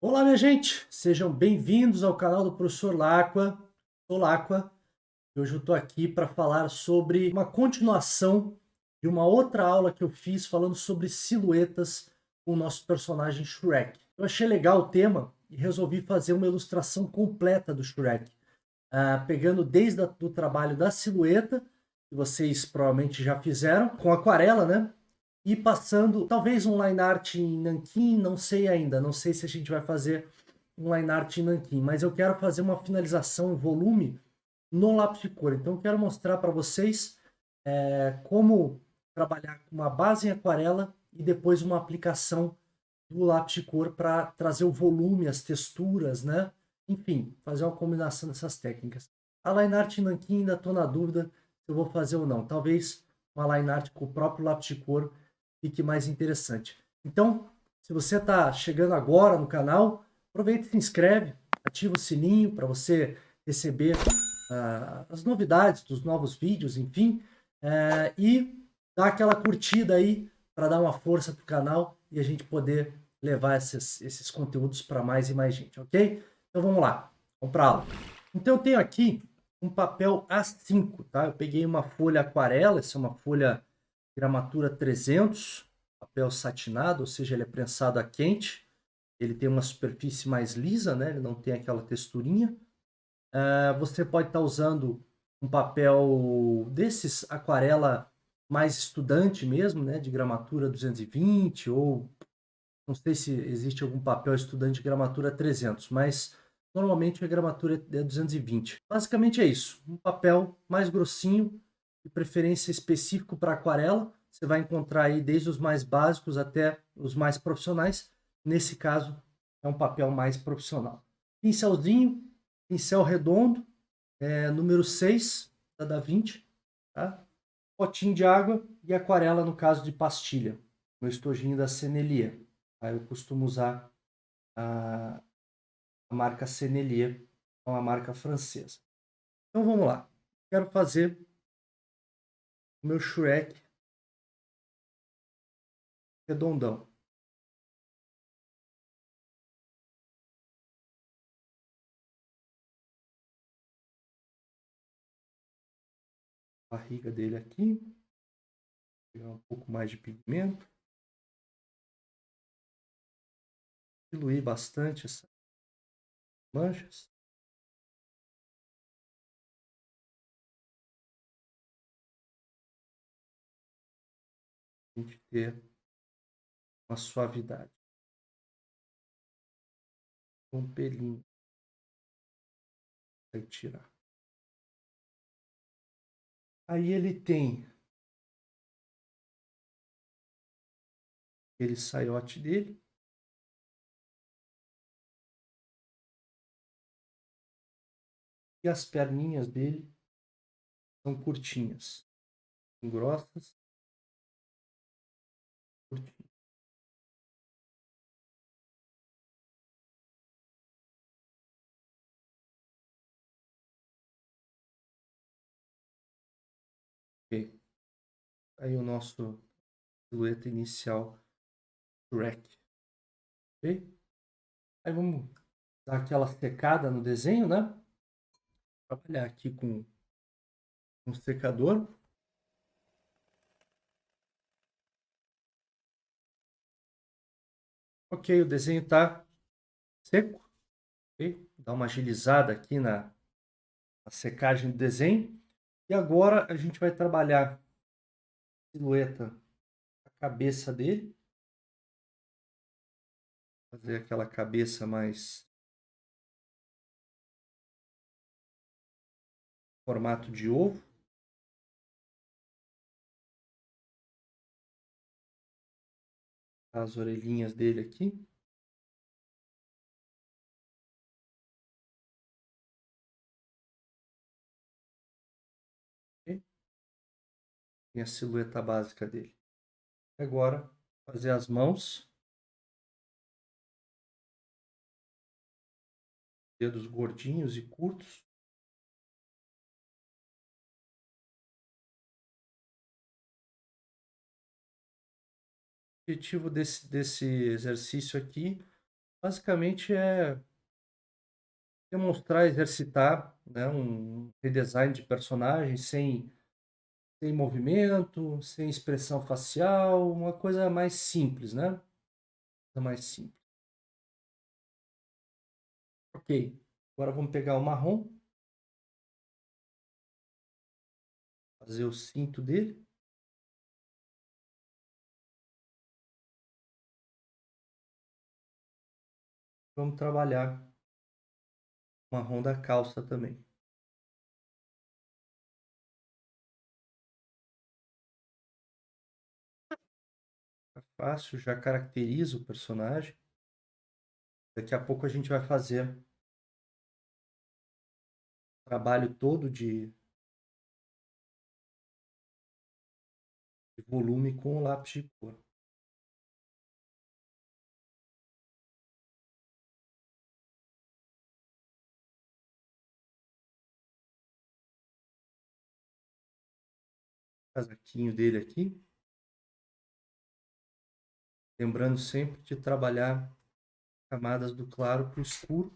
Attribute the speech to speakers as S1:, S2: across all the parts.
S1: Olá, minha gente! Sejam bem-vindos ao canal do Professor Lacqua. Sou Lacqua e hoje eu estou aqui para falar sobre uma continuação de uma outra aula que eu fiz falando sobre silhuetas com o nosso personagem Shrek. Eu achei legal o tema e resolvi fazer uma ilustração completa do Shrek, pegando desde o trabalho da silhueta, que vocês provavelmente já fizeram, com aquarela, né? E passando, talvez um line art em nanquim, não sei ainda, não sei se a gente vai fazer um line art em nanquim, mas eu quero fazer uma finalização, um volume no lápis de cor. Então eu quero mostrar para vocês como trabalhar com uma base em aquarela e depois uma aplicação do lápis de cor para trazer o volume, as texturas, né? Enfim, fazer uma combinação dessas técnicas. A line art em nanquim ainda estou na dúvida se eu vou fazer ou não. Talvez uma line art com o próprio lápis de cor fique mais interessante. Então, se você está chegando agora no canal, aproveita e se inscreve, ativa o sininho para você receber as novidades dos novos vídeos, enfim, e dá aquela curtida aí para dar uma força para o canal e a gente poder levar esses conteúdos para mais e mais gente, ok? Então vamos lá, vamos para aula. Então eu tenho aqui um papel A5, tá? Eu peguei uma folha aquarela, essa é uma folha gramatura 300, papel satinado, ou seja, ele é prensado a quente, ele tem uma superfície mais lisa, né? Ele não tem aquela texturinha. Você pode estar usando um papel desses aquarela mais estudante mesmo, né? De gramatura 220 ou não sei se existe algum papel estudante de gramatura 300, mas normalmente a gramatura é 220. Basicamente é isso, um papel mais grossinho, de preferência específico para aquarela. Você vai encontrar aí desde os mais básicos até os mais profissionais. Nesse caso, é um papel mais profissional. Pincelzinho, pincel redondo, número 6 da Da Vinci, tá? Potinho de água e aquarela no caso de pastilha, no estojinho da Sennelier. Aí eu costumo usar a, a marca Sennelier, que é uma marca francesa. Então vamos lá. Quero fazer o meu Shrek redondão. A barriga dele aqui. Pegar um pouco mais de pigmento. Diluir bastante essas manchas. A gente ter uma suavidade. Um pelinho. Vai tirar. Aí ele tem aquele saiote dele. E as perninhas dele são curtinhas. Grossas. Curtinhas. Ok. Aí o nosso silhueta inicial Shrek. Ok? Aí vamos dar aquela secada no desenho, né? Trabalhar aqui com um secador. Ok, o desenho está seco. Okay? Dá uma agilizada aqui na secagem do desenho. E agora a gente vai trabalhar a silhueta, a cabeça dele. Fazer aquela cabeça mais formato de ovo. As orelhinhas dele aqui. Okay? E a silhueta básica dele. Agora, fazer as mãos. Dedos gordinhos e curtos. O objetivo desse exercício aqui Basicamente é demonstrar, exercitar, né, um redesign de personagem sem movimento, sem expressão facial, uma coisa mais simples, né? Coisa mais simples. Ok, agora vamos pegar o marrom, fazer o cinto dele. Vamos trabalhar o marrom da calça também. Tá fácil, já caracteriza o personagem. Daqui a pouco a gente vai fazer o trabalho todo de volume com o lápis de cor. O casaquinho dele aqui. Lembrando sempre de trabalhar camadas do claro para o escuro.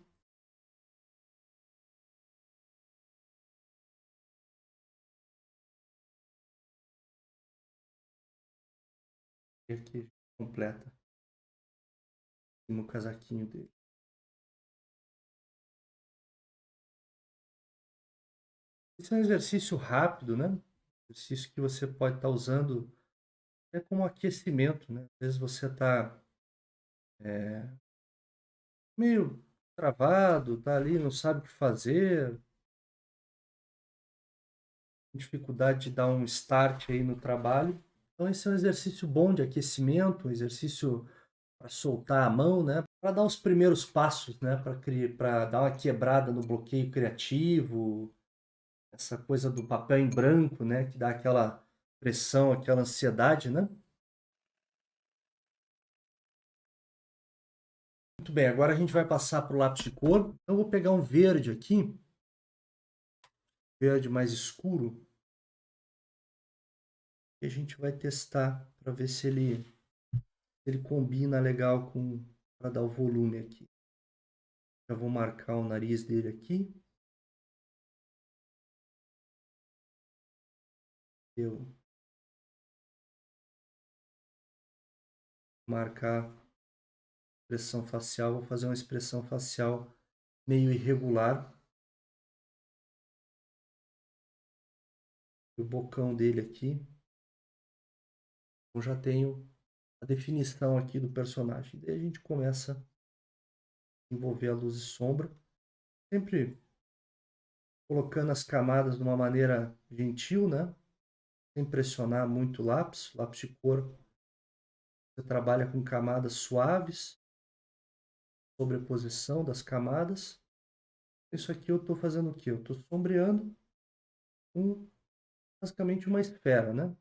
S1: E aqui completa no casaquinho dele. Esse é um exercício rápido, né? Exercício que você pode estar usando até como aquecimento, né? Às vezes você está meio travado, tá ali, não sabe o que fazer, dificuldade de dar um start aí no trabalho. Então esse é um exercício bom de aquecimento, um exercício para soltar a mão, né? Para dar os primeiros passos, né? Para dar uma quebrada no bloqueio criativo, essa coisa do papel em branco, né? Que dá aquela pressão, aquela ansiedade, né? Muito bem, agora a gente vai passar para o lápis de cor. Então eu vou pegar um verde aqui, verde mais escuro, e a gente vai testar para ver se ele combina legal com para dar o volume aqui. Já vou marcar o nariz dele aqui. Eu marcar expressão facial, vou fazer uma expressão facial meio irregular. O bocão dele aqui. Eu já tenho a definição aqui do personagem. Daí a gente começa a envolver a luz e sombra, sempre colocando as camadas de uma maneira gentil, né? Sem pressionar muito o lápis. Lápis de cor, você trabalha com camadas suaves, sobreposição das camadas. Isso aqui eu estou fazendo o quê? Eu estou sombreando basicamente uma esfera, né?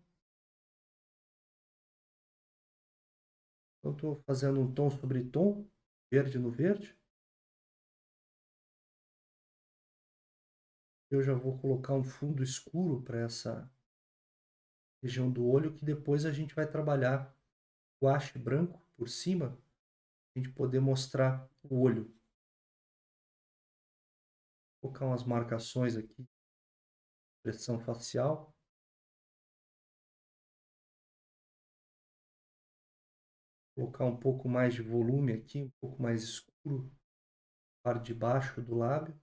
S1: Então, estou fazendo um tom sobre tom, verde no verde. Eu já vou colocar um fundo escuro para essa região do olho, que depois a gente vai trabalhar guache branco por cima, a gente poder mostrar o olho. Vou colocar umas marcações aqui, expressão facial. Colocar um pouco mais de volume aqui, um pouco mais escuro, parte de baixo do lábio.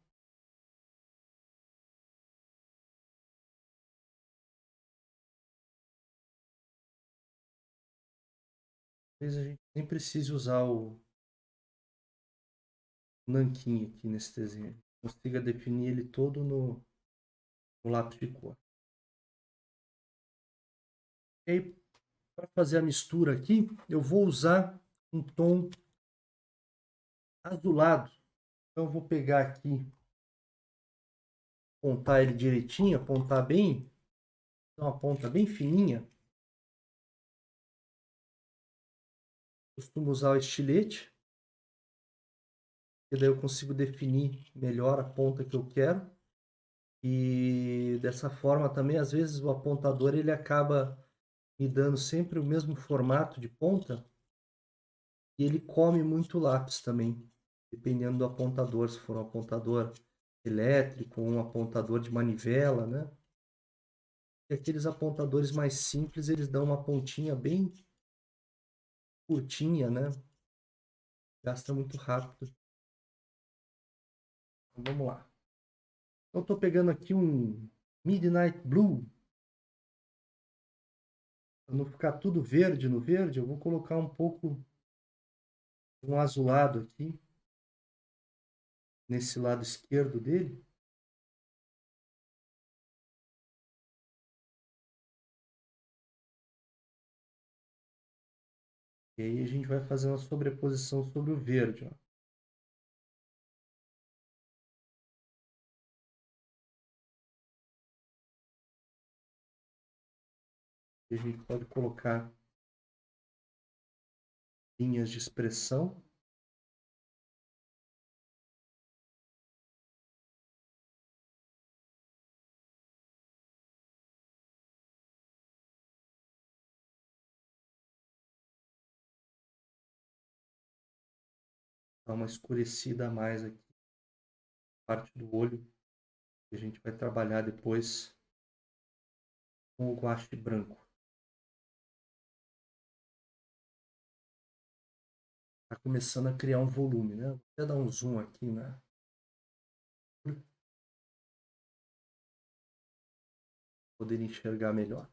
S1: Talvez a gente nem precise usar o nanquim aqui nesse desenho. Consiga definir ele todo no lápis de cor. E aí, para fazer a mistura aqui, eu vou usar um tom azulado. Então, eu vou pegar aqui, apontar ele direitinho, apontar bem, dar uma ponta bem fininha. Costumo usar o estilete, que daí eu consigo definir melhor a ponta que eu quero. E dessa forma também, às vezes, o apontador ele acaba me dando sempre o mesmo formato de ponta. E ele come muito lápis também, dependendo do apontador, se for um apontador elétrico ou um apontador de manivela, né? E aqueles apontadores mais simples, eles dão uma pontinha bem curtinha, né? Gasta muito rápido. Então, vamos lá. Então, eu tô pegando aqui um Midnight Blue. Para não ficar tudo verde no verde, eu vou colocar um pouco um azulado aqui, nesse lado esquerdo dele. E aí a gente vai fazer uma sobreposição sobre o verde, ó. E a gente pode colocar linhas de expressão. Dar uma escurecida a mais aqui, parte do olho, que a gente vai trabalhar depois com o guache branco. Está começando a criar um volume, né? Vou até dar um zoom aqui, né? Poder enxergar melhor.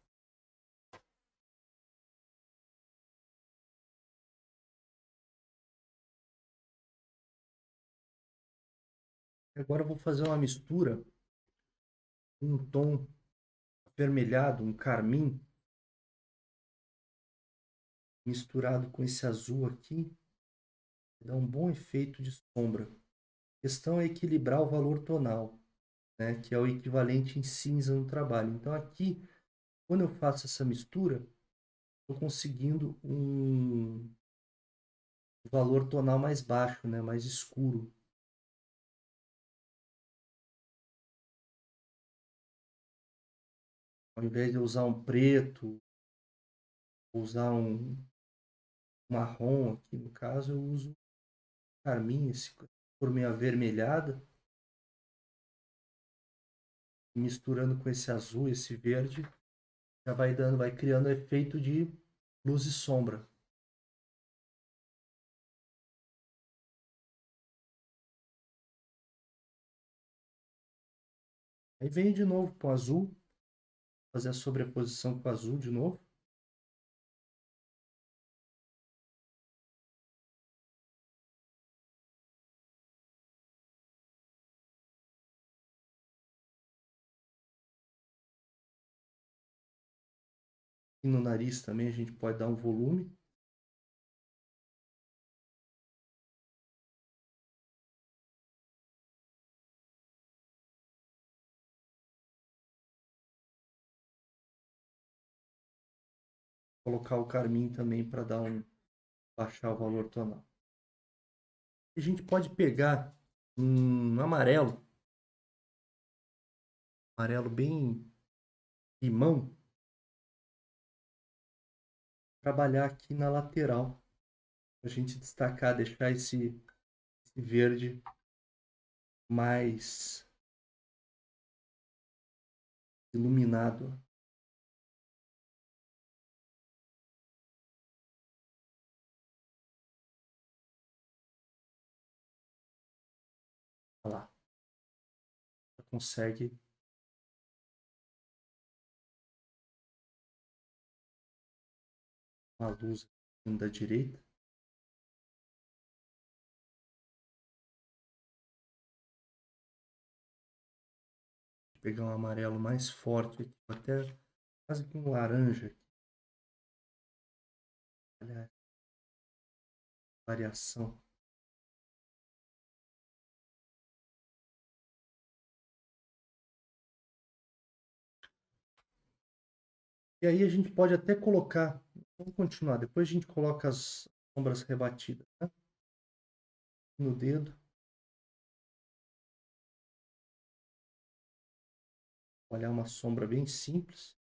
S1: Agora eu vou fazer uma mistura, um tom avermelhado, um carmim, misturado com esse azul aqui, dá um bom efeito de sombra. A questão é equilibrar o valor tonal, né, que é o equivalente em cinza no trabalho. Então aqui, quando eu faço essa mistura, estou conseguindo um valor tonal mais baixo, né, mais escuro. Ao invés de eu usar um preto, usar um marrom aqui no caso, eu uso carmim, esse cor meio avermelhada, misturando com esse azul, esse verde, já vai dando, vai criando efeito de luz e sombra. Aí venho de novo com o azul, fazer a sobreposição com o azul de novo. E no nariz também a gente pode dar um volume. Colocar o carmim também para dar um baixar o valor tonal. A gente pode pegar um amarelo bem limão, trabalhar aqui na lateral, a gente destacar, deixar esse verde mais iluminado. Olha lá, já consegue uma luz da direita. Vou pegar um amarelo mais forte aqui, até quase que um laranja. Olha a variação. E aí a gente pode até colocar, vamos continuar, depois a gente coloca as sombras rebatidas, né? No dedo. Olhar uma sombra bem simples.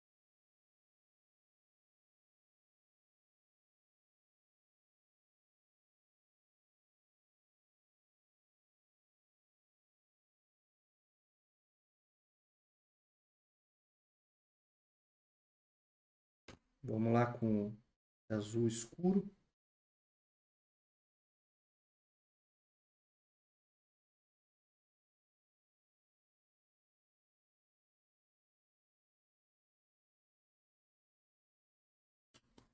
S1: Vamos lá com azul escuro.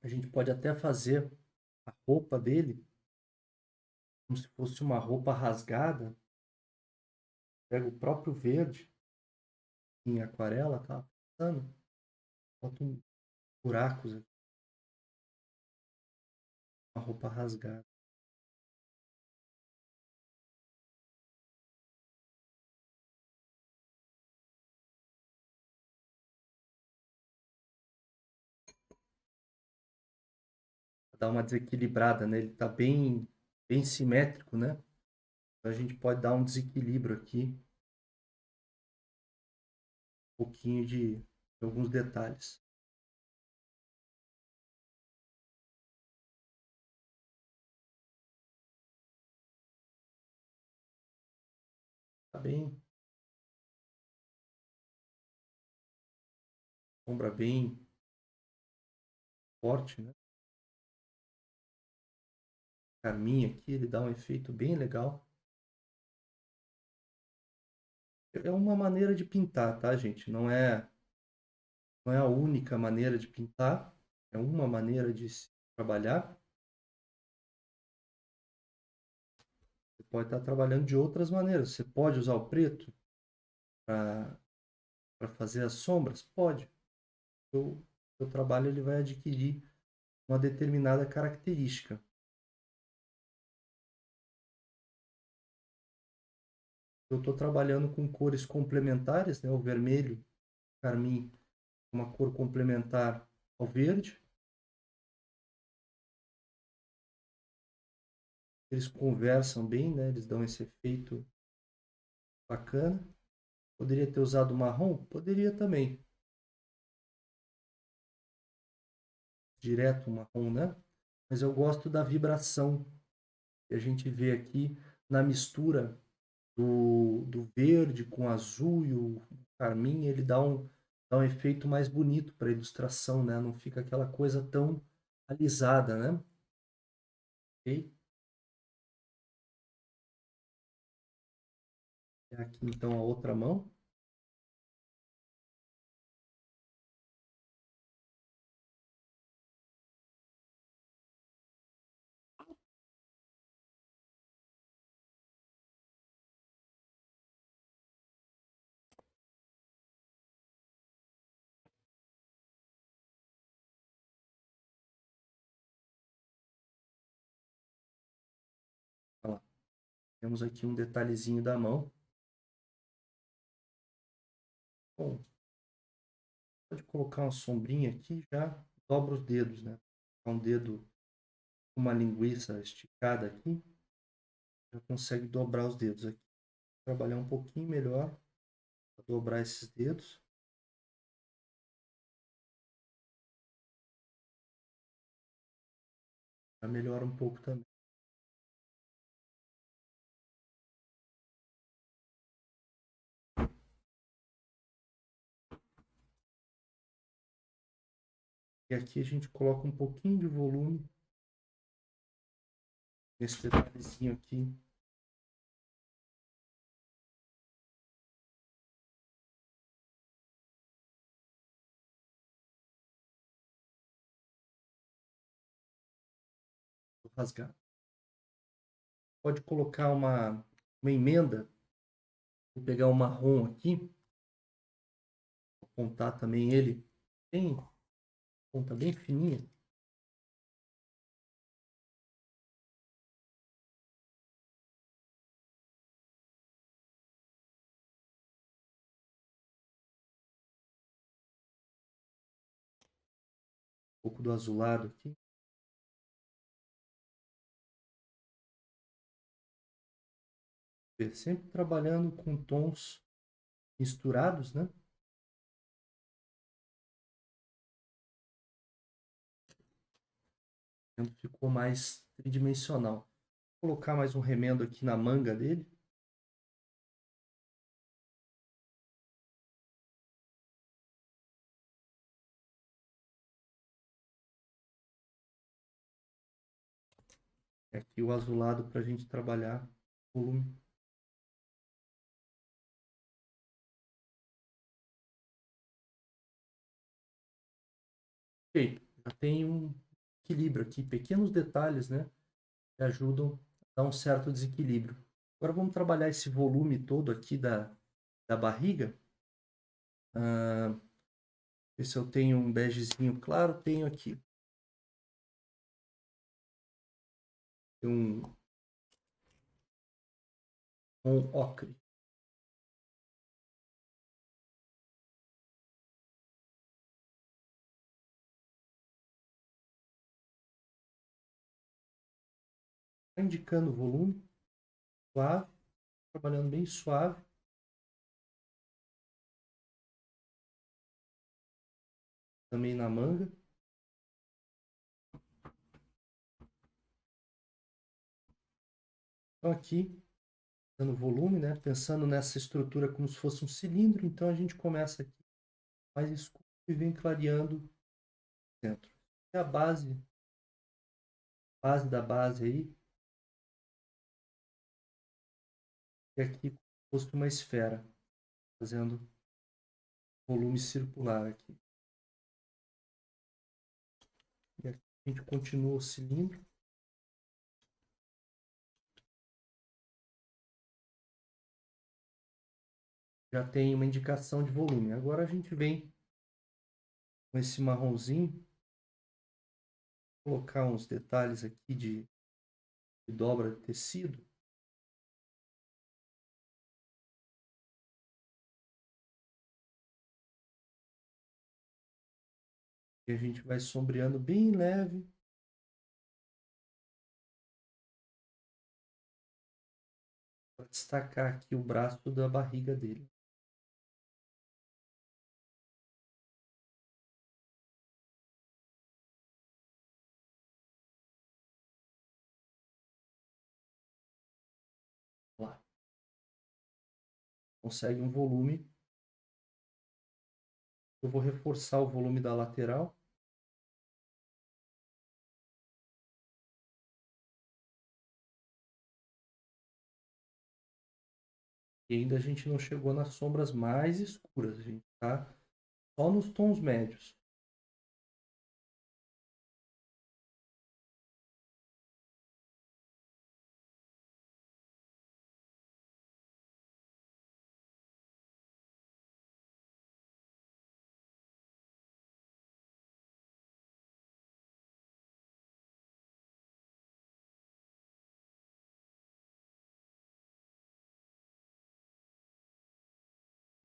S1: A gente pode até fazer a roupa dele como se fosse uma roupa rasgada. Pega o próprio verde em aquarela, tá? Passando, bota um buracos aqui, uma roupa rasgada. Dá uma desequilibrada, né? Ele tá bem simétrico, né? Então a gente pode dar um desequilíbrio aqui, um pouquinho de alguns detalhes. Tá bem, sombra bem forte, né? Carmim aqui, ele dá um efeito bem legal. É uma maneira de pintar, tá, gente? Não é a única maneira de pintar, é uma maneira de se trabalhar. Você pode estar trabalhando de outras maneiras. Você pode usar o preto para fazer as sombras? Pode. O seu trabalho ele vai adquirir uma determinada característica. Eu estou trabalhando com cores complementares, né? O vermelho, carmim, uma cor complementar ao verde. Eles conversam bem, né? Eles dão esse efeito bacana. Poderia ter usado marrom? Poderia também. Direto marrom, né? Mas eu gosto da vibração que a gente vê aqui na mistura do verde com azul e o carmim. Ele dá um efeito mais bonito para a ilustração, né? Não fica aquela coisa tão alisada, né? Ok? Aqui então a outra mão. Olha lá. Temos aqui um detalhezinho da mão. Bom, pode colocar uma sombrinha aqui, já dobra os dedos, né? Um dedo com uma linguiça esticada aqui, já consegue dobrar os dedos aqui. Trabalhar um pouquinho melhor para dobrar esses dedos. Já melhora um pouco também. E aqui a gente coloca um pouquinho de volume nesse detalhezinho aqui. Rasgar. Pode colocar uma emenda. Vou pegar um marrom aqui. Vou apontar também ele. Bem, ponta bem fininha. Um pouco do azulado aqui. Sempre trabalhando com tons misturados, né? Ficou mais tridimensional. Vou colocar mais um remendo aqui na manga dele. E aqui o azulado para a gente trabalhar o volume. Ok, já tem um equilíbrio aqui, pequenos detalhes, né, que ajudam a dar um certo desequilíbrio. Agora vamos trabalhar esse volume todo aqui da barriga. Ver se eu tenho um begezinho claro. Tenho aqui. Tem um ocre. Tá indicando o volume suave, trabalhando bem suave. Também na manga. Então aqui, dando volume, né? Pensando nessa estrutura como se fosse um cilindro. Então a gente começa aqui mais escuro e vem clareando o centro. E a base da base aí. E aqui como se fosse uma esfera, fazendo volume circular aqui. E aqui a gente continua o cilindro. Já tem uma indicação de volume. Agora a gente vem com esse marronzinho, colocar uns detalhes aqui de dobra de tecido. E a gente vai sombreando bem leve. Para destacar aqui o braço da barriga dele. Lá. Consegue um volume. Eu vou reforçar o volume da lateral. E ainda a gente não chegou nas sombras mais escuras. A gente está só nos tons médios.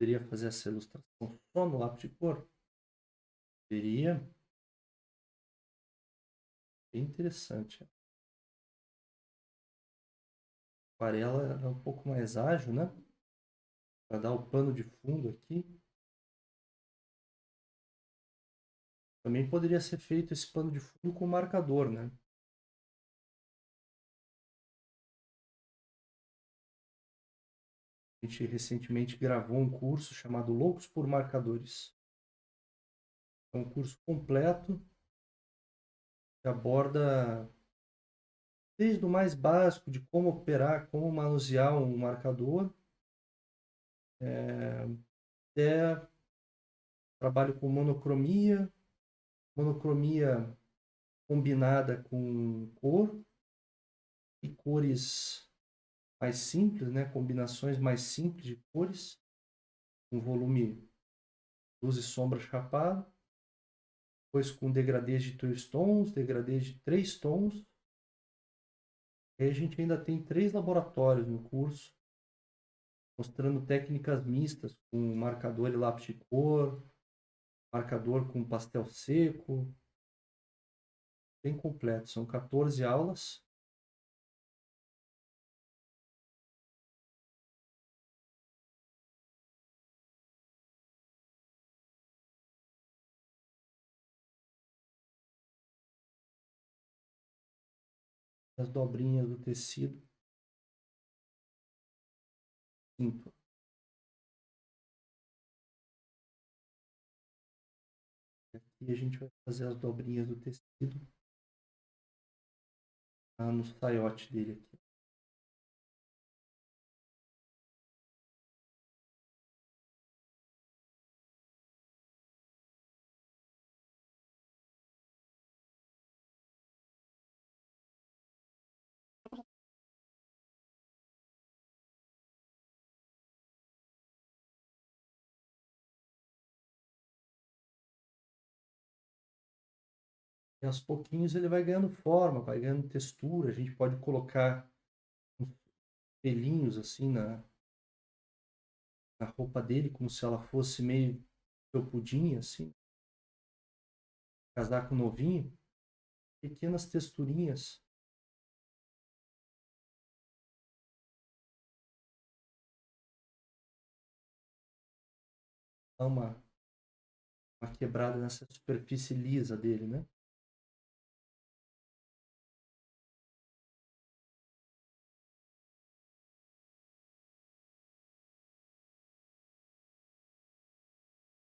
S1: Poderia fazer essa ilustração só no lápis de cor? Poderia. Bem interessante. A aquarela é um pouco mais ágil, né? Para dar o pano de fundo aqui. Também poderia ser feito esse pano de fundo com marcador, né? A gente recentemente gravou um curso chamado Loucos por Marcadores. É um curso completo que aborda desde o mais básico de como operar, como manusear um marcador, até trabalho com monocromia combinada com cor e cores mais simples, né? Combinações mais simples de cores, com volume luz e sombra chapado, depois com degradês de 2 tons, degradês de 3 tons. E aí a gente ainda tem 3 laboratórios no curso, mostrando técnicas mistas com marcador e lápis de cor, marcador com pastel seco, bem completo. São 14 aulas. As dobrinhas do tecido. Cinto. Aqui a gente vai fazer as dobrinhas do tecido. no saiote dele aqui. E aos pouquinhos ele vai ganhando forma, vai ganhando textura. A gente pode colocar uns pelinhos assim na roupa dele, como se ela fosse meio felpudinha, assim. Casaco novinho, pequenas texturinhas. Dá uma quebrada nessa superfície lisa dele, né?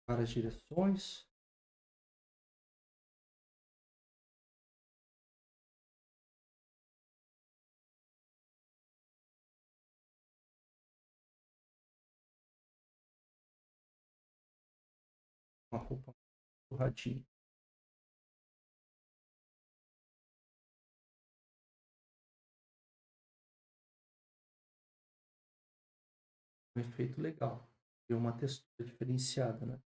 S1: Várias direções. Uma roupa surradinha. Um efeito legal. E uma textura diferenciada, né?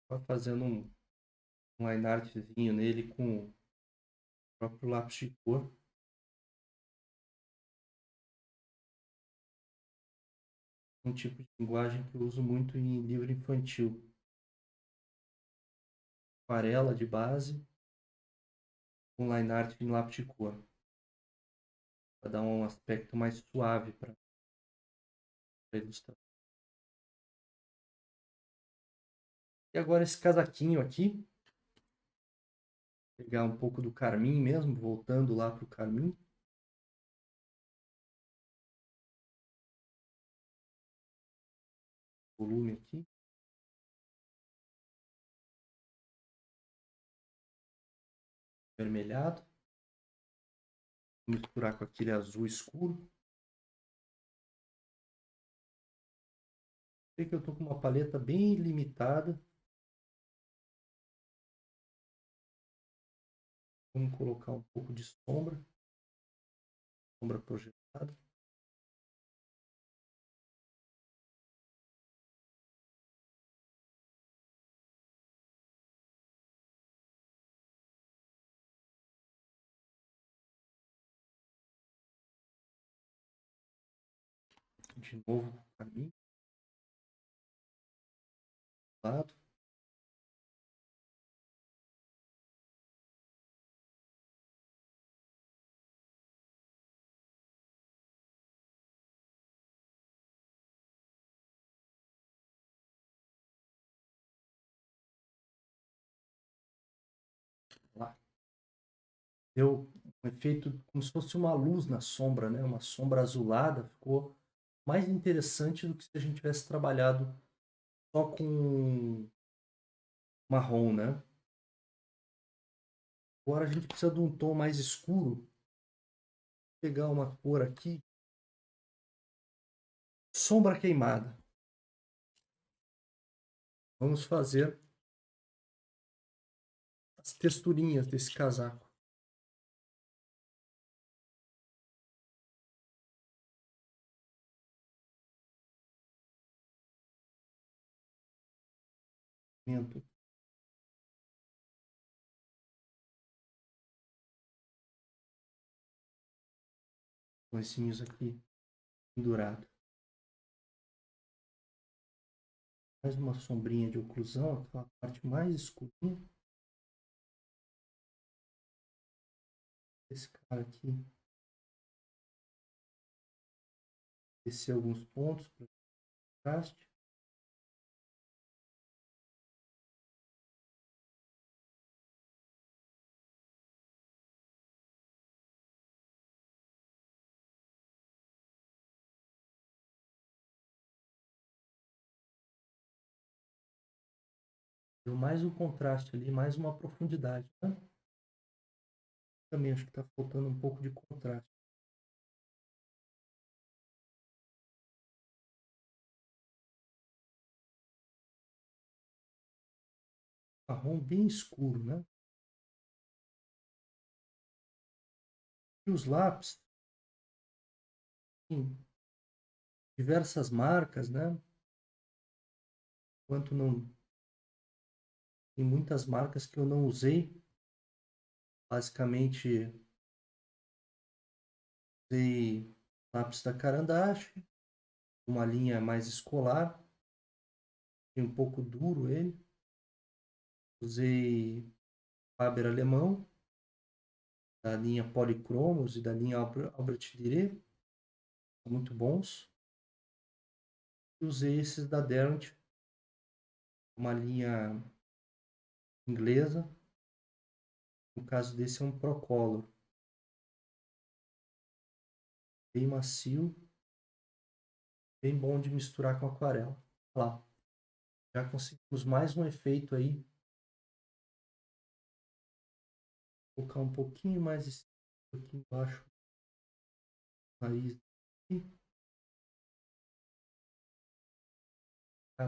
S1: Vai fazendo um line artzinho nele com o próprio lápis de cor. Um tipo de linguagem que eu uso muito em livro infantil. Aquarela de base, com line art em lápis de cor. Para dar um aspecto mais suave para a ilustração. E agora esse casaquinho aqui. Pegar um pouco do carmim mesmo, voltando lá para o carmim. Volume aqui. Vermelhado. Vou misturar com aquele azul escuro. Sei que eu estou com uma paleta bem limitada. Vamos colocar um pouco de sombra. Sombra projetada. De novo, carmim. Lado. Lá. Deu um efeito como se fosse uma luz na sombra, né? Uma sombra azulada. Ficou mais interessante do que se a gente tivesse trabalhado só com marrom, né? Agora a gente precisa de um tom mais escuro. Vou pegar uma cor aqui. Sombra queimada. Vamos fazer as texturinhas desse casaco. Coisinhos aqui pendurado. Mais uma sombrinha de oclusão, aquela parte mais escurinha. Esse cara aqui. Descer alguns pontos para contraste. Deu mais um contraste ali, mais uma profundidade, né? Também acho que está faltando um pouco de contraste. Marrom bem escuro, né? E os lápis, em diversas marcas, né? Enquanto não tem muitas marcas que eu não usei, basicamente usei lápis da Caran-d'Ache, uma linha mais escolar, tem um pouco duro ele. Usei Faber alemão, da linha Polychromos e da linha Albrecht Dürer, muito bons. E usei esses da Derwent, uma linha inglesa. No caso desse é um Procolor, bem macio, bem bom de misturar com aquarela. Olha lá, já conseguimos mais um efeito aí. Vou colocar um pouquinho mais aqui embaixo do nariz. Aqui.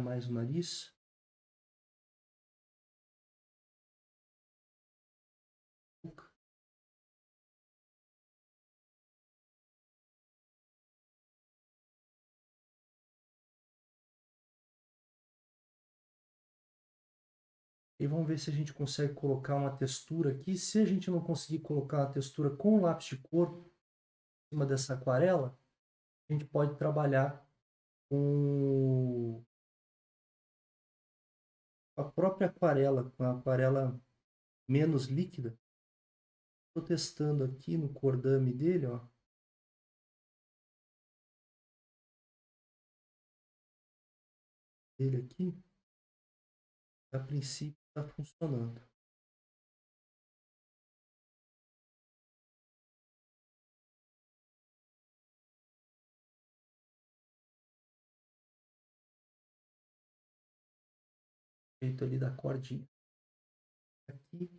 S1: Mais o nariz. E vamos ver se a gente consegue colocar uma textura aqui. Se a gente não conseguir colocar uma textura com lápis de cor em cima dessa aquarela, a gente pode trabalhar com a própria aquarela, com a aquarela menos líquida. Estou testando aqui no cordame dele, ó. Ele aqui, a princípio está funcionando. Feito ali da cordinha. Aqui.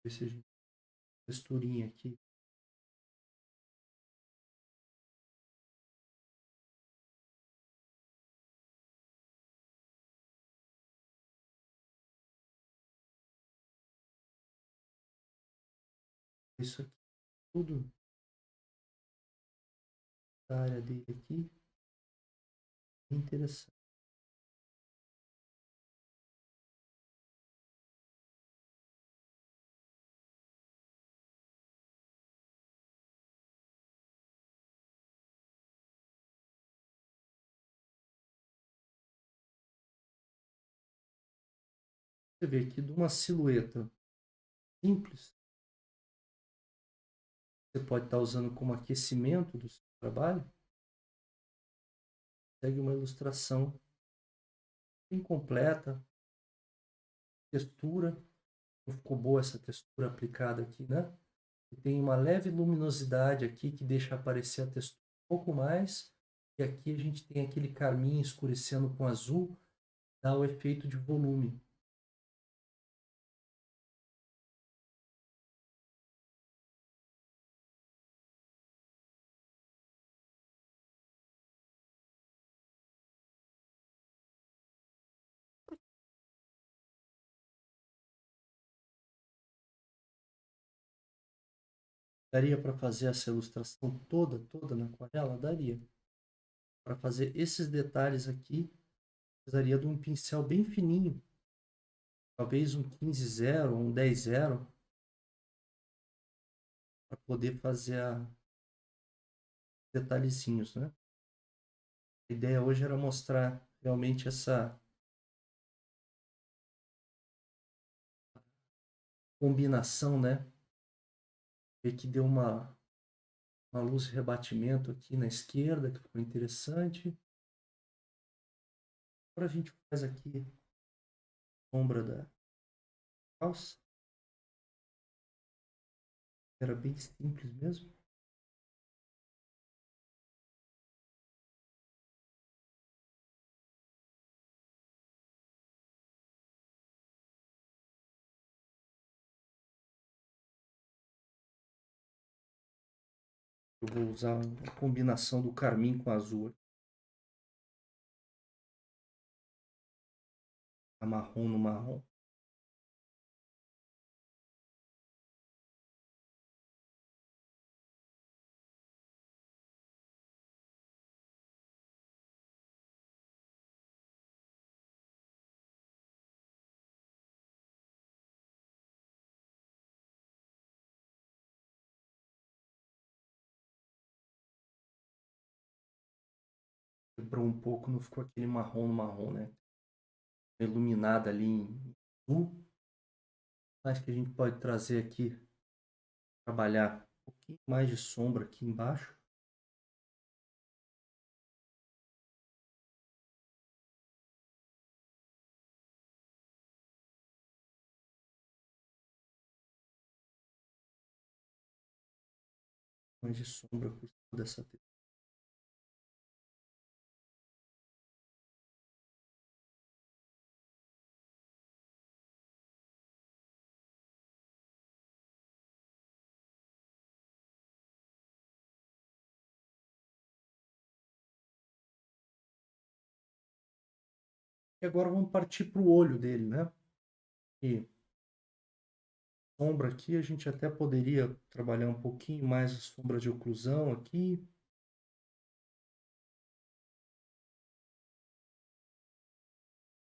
S1: Ver se a gente texturinha aqui. Isso aqui tudo da área dele aqui. Interessante. Você vê aqui de uma silhueta simples, você pode estar usando como aquecimento do seu trabalho. Segue uma ilustração bem completa, textura, não ficou boa essa textura aplicada aqui, né? E tem uma leve luminosidade aqui que deixa aparecer a textura um pouco mais. E aqui a gente tem aquele carmim escurecendo com azul, dá o efeito de volume. Daria para fazer essa ilustração toda na aquarela? Daria. Para fazer esses detalhes aqui, precisaria de um pincel bem fininho, talvez um 15-0, um 10-0, para poder fazer detalhezinhos, né? A ideia hoje era mostrar realmente essa combinação, né? Ver que deu uma luz de rebatimento aqui na esquerda, que ficou interessante. Agora a gente faz aqui a sombra da calça. Era bem simples mesmo. Eu vou usar a combinação do carmim com azul. A marrom no marrom. Quebrou um pouco, não ficou aquele marrom no marrom, né? Iluminada ali em azul. Mas que a gente pode trazer aqui, trabalhar um pouquinho mais de sombra aqui embaixo. Mais de sombra por cima dessa textura. E agora vamos partir para o olho dele, né? E sombra aqui, a gente até poderia trabalhar um pouquinho mais a sombra de oclusão aqui.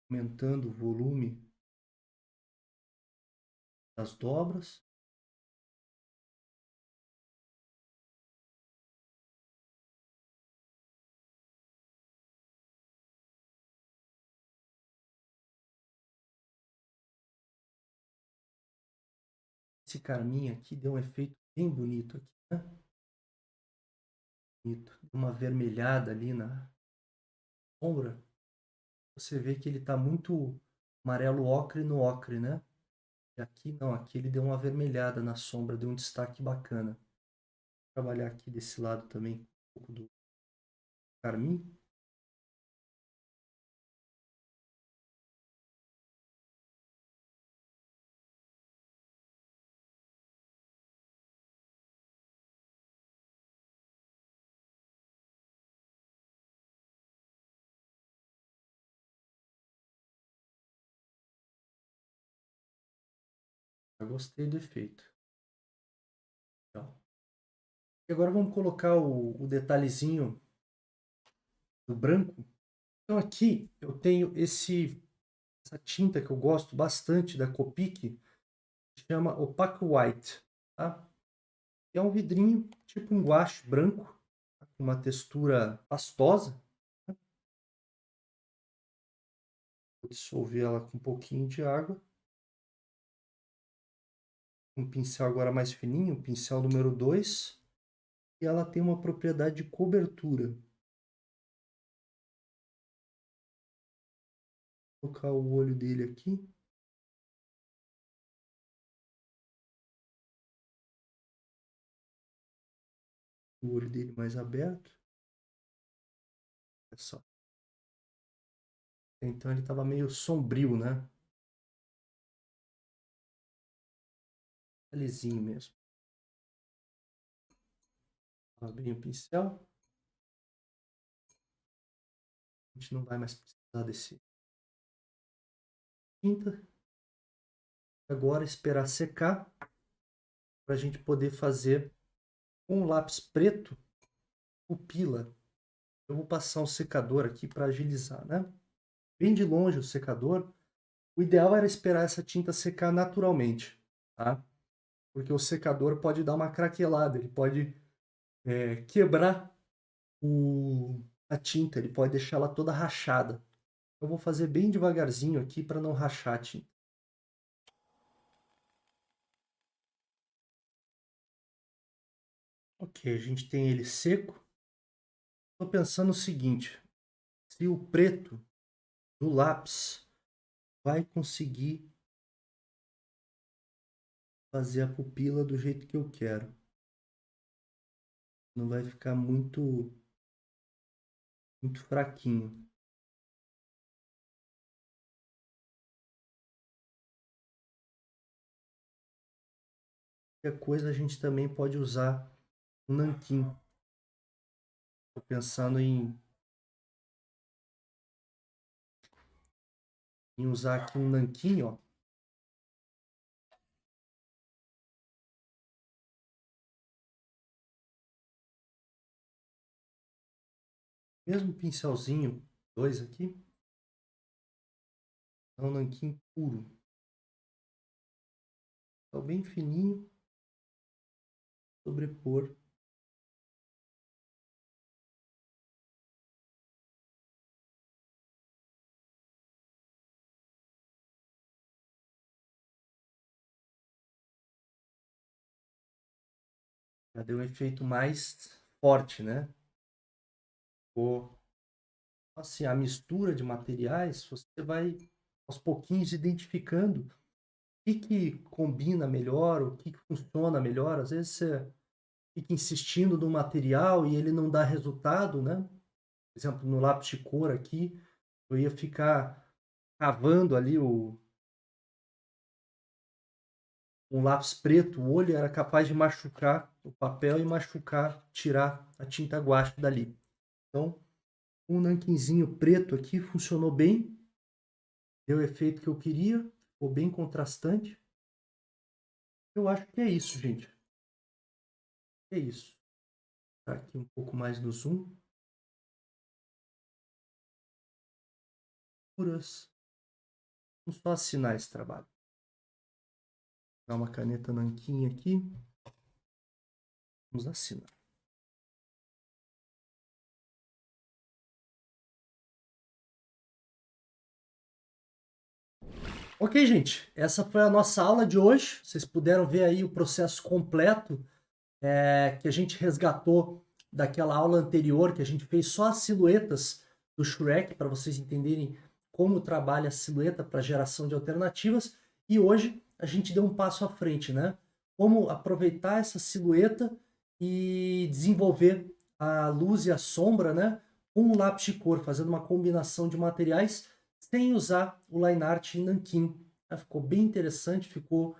S1: Aumentando o volume das dobras. Esse carmim aqui deu um efeito bem bonito aqui, né? Bonito. Uma avermelhada ali na sombra. Você vê que ele está muito amarelo ocre no ocre, né? E aqui não, aqui ele deu uma avermelhada na sombra, deu um destaque bacana. Vou trabalhar aqui desse lado também um pouco do carmim. Eu gostei do efeito. Então, e agora vamos colocar o detalhezinho do branco. Então aqui eu tenho essa tinta que eu gosto bastante da Copic, que chama Opaque White, tá? É um vidrinho tipo um guache branco, com uma textura pastosa. Vou dissolver ela com um pouquinho de água. Um pincel agora mais fininho, pincel número 2. E ela tem uma propriedade de cobertura. Vou colocar o olho dele aqui. O olho dele mais aberto. Olha só. Então ele estava meio sombrio, né? Lisinho mesmo. Abri o pincel. A gente não vai mais precisar desse tinta. Agora esperar secar para a gente poder fazer com um lápis preto pupila. Eu vou passar um secador aqui para agilizar, né? Bem de longe o secador. O ideal era esperar essa tinta secar naturalmente, tá? Porque o secador pode dar uma craquelada, ele pode quebrar a tinta, ele pode deixar ela toda rachada. Eu vou fazer bem devagarzinho aqui para não rachar a tinta. Ok, a gente tem ele seco. Estou pensando o seguinte, se o preto do lápis vai conseguir fazer a pupila do jeito que eu quero. Não vai ficar muito fraquinho. Qualquer coisa a gente também pode usar um nanquim. Estou pensando em usar aqui um nanquim, ó. Mesmo pincelzinho, 2 aqui. É um nanquim puro. Tá bem fininho. Sobrepor. Já deu um efeito mais forte, né? Ficou assim, a mistura de materiais, você vai aos pouquinhos identificando o que combina melhor, o que funciona melhor. Às vezes você fica insistindo no material e ele não dá resultado, né? Por exemplo, no lápis de cor aqui, eu ia ficar cavando ali um lápis preto, o olho era capaz de machucar o papel e machucar, tirar a tinta guache dali. Então, um nanquinzinho preto aqui funcionou bem, deu o efeito que eu queria, ficou bem contrastante. Eu acho que é isso, gente. É isso. Tá aqui um pouco mais no zoom. Vamos só assinar esse trabalho. Dá uma caneta nanquim aqui. Vamos assinar. Ok, gente. Essa foi a nossa aula de hoje. Vocês puderam ver aí o processo completo que a gente resgatou daquela aula anterior, que a gente fez só as silhuetas do Shrek, para vocês entenderem como trabalha a silhueta para geração de alternativas. E hoje a gente deu um passo à frente, né? Como aproveitar essa silhueta e desenvolver a luz e a sombra, né? Com um lápis de cor, fazendo uma combinação de materiais sem usar o line art em nanquim. Ficou bem interessante, ficou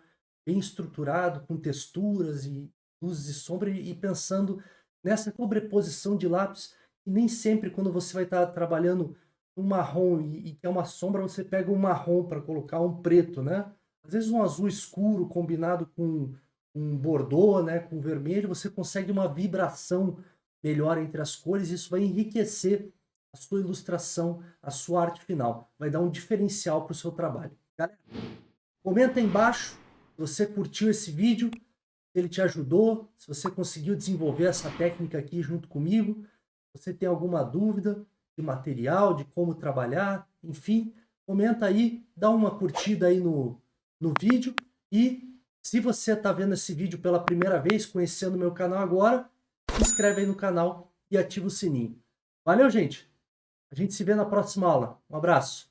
S1: bem estruturado, com texturas e luzes e sombra, e pensando nessa sobreposição de lápis, e nem sempre quando você vai estar trabalhando um marrom e quer uma sombra, você pega um marrom para colocar um preto, né? Às vezes um azul escuro combinado com um bordô, né, com vermelho, você consegue uma vibração melhor entre as cores, e isso vai enriquecer a sua ilustração, a sua arte final. Vai dar um diferencial para o seu trabalho. Galera, comenta aí embaixo se você curtiu esse vídeo, se ele te ajudou, se você conseguiu desenvolver essa técnica aqui junto comigo, se você tem alguma dúvida de material, de como trabalhar, enfim, comenta aí, dá uma curtida aí no vídeo, e se você está vendo esse vídeo pela primeira vez, conhecendo o meu canal agora, se inscreve aí no canal e ativa o sininho. Valeu, gente! A gente se vê na próxima aula. Um abraço!